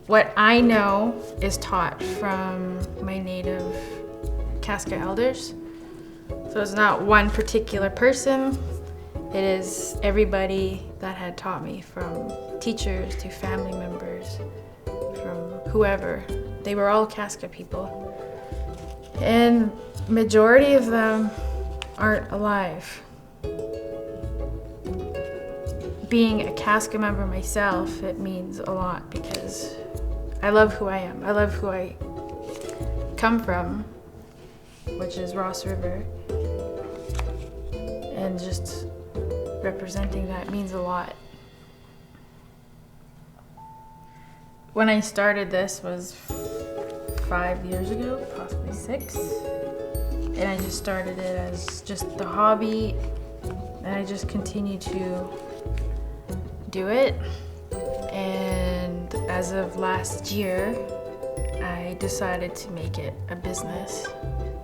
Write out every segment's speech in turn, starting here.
What I know is taught from my native Kaska elders. So it's not one particular person, it is everybody that had taught me, from teachers to family members, from whoever. They were all Kaska people. And majority of them aren't alive. Being a Kaska member myself, it means a lot because I love who I am. I love who I come from, which is Ross River. And just representing that means a lot. When I started this was 5 years ago, possibly 6. And I just started it as just the hobby, and I just continue to do it. And as of last year, I decided to make it a business.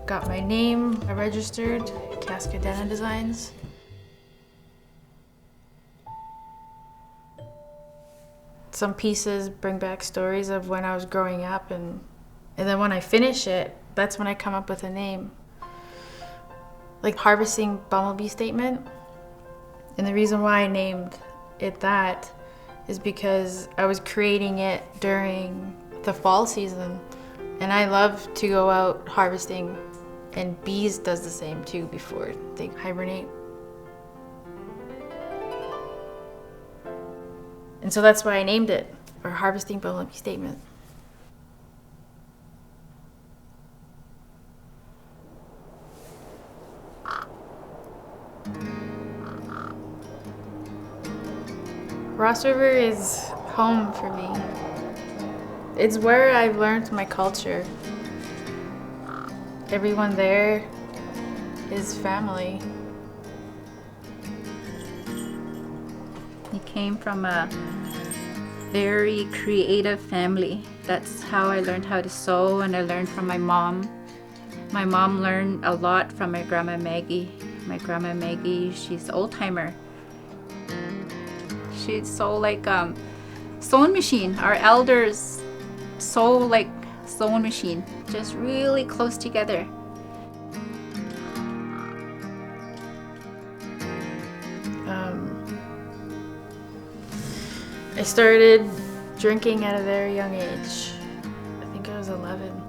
Got my name registered, Kaska Dena Designs. Some pieces bring back stories of when I was growing up, and then when I finish it, that's when I come up with a name. Like Harvesting Bumblebee Statement. And the reason why I named it that is because I was creating it during the fall season, and I love to go out harvesting, and bees does the same too before they hibernate. And so that's why I named it, or Harvesting Bumblebee Statement. Ross River is home for me. It's where I've learned my culture. Everyone there is family. He came from a very creative family. That's how I learned how to sew, and I learned from my mom. My mom learned a lot from my grandma Maggie. My grandma Maggie, she's an old-timer. She'd sew like sewing machine. Our elders sew like sewing machine, just really close together. I started drinking at a very young age. I think I was 11.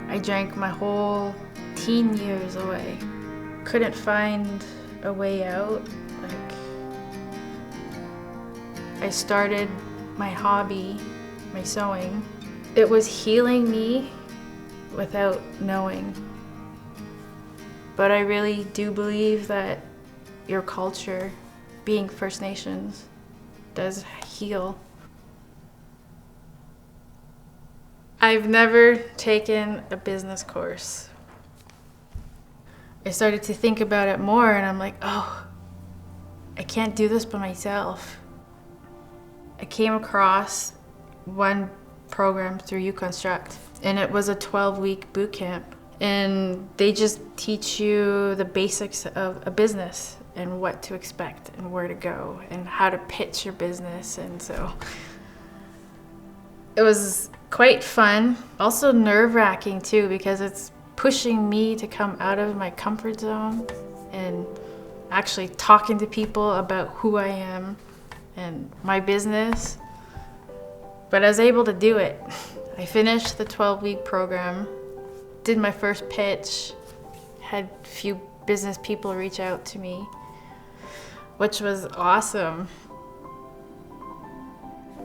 I drank my whole teen years away. Couldn't find a way out. I started my hobby, my sewing. It was healing me without knowing. But I really do believe that your culture, being First Nations, does heal. I've never taken a business course. I started to think about it more, and I'm like, oh, I can't do this by myself. I came across one program through Uconstruct, and it was a 12-week boot camp. And they just teach you the basics of a business and what to expect and where to go and how to pitch your business. And so it was quite fun. Also nerve-wracking too, because it's pushing me to come out of my comfort zone and actually talking to people about who I am and my business. But I was able to do it. I finished the 12-week program, did my first pitch, had a few business people reach out to me, which was awesome.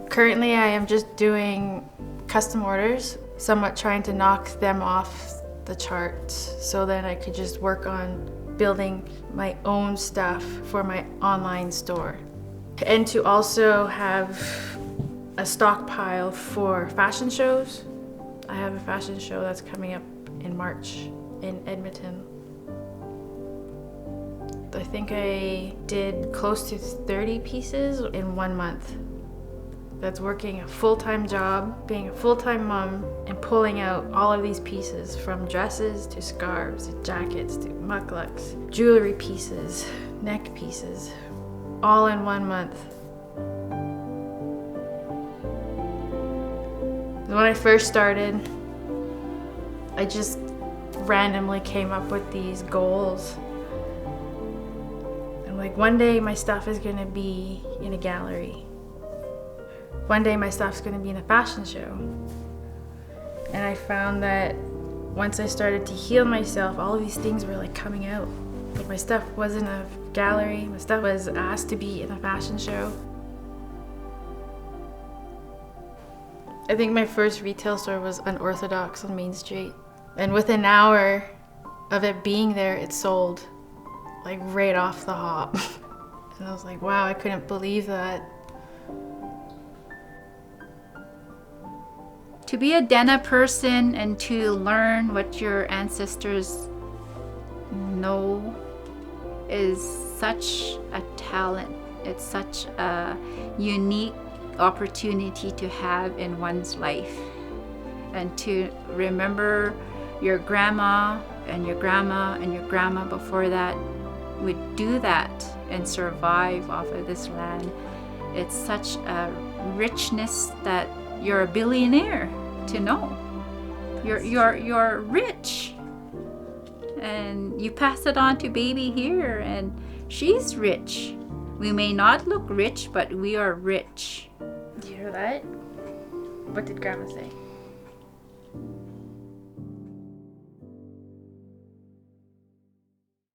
Currently, I am just doing custom orders, somewhat trying to knock them off the charts so that I could just work on building my own stuff for my online store. And to also have a stockpile for fashion shows. I have a fashion show that's coming up in March in Edmonton. I think I did close to 30 pieces in 1 month. That's working a full-time job, being a full-time mom, and pulling out all of these pieces, from dresses to scarves, to jackets, to mukluks, jewelry pieces, neck pieces, all in 1 month. When I first started, I just randomly came up with these goals. I'm like, one day my stuff is gonna be in a gallery. One day my stuff's gonna be in a fashion show. And I found that once I started to heal myself, all of these things were like coming out. Like my stuff was in a gallery, my stuff was asked to be in a fashion show. I think my first retail store was Unorthodox on Main Street. And within an hour of it being there, it sold, like right off the hop. And I was like, wow, I couldn't believe that. To be a Dena person and to learn what your ancestors know is such a talent. It's such a unique opportunity to have in one's life. And to remember your grandma and your grandma and your grandma before that would do that and survive off of this land. It's such a richness that you're a billionaire to know. You're rich. And you pass it on to baby here and she's rich. We may not look rich, but we are rich. Do you hear that? What did Grandma say?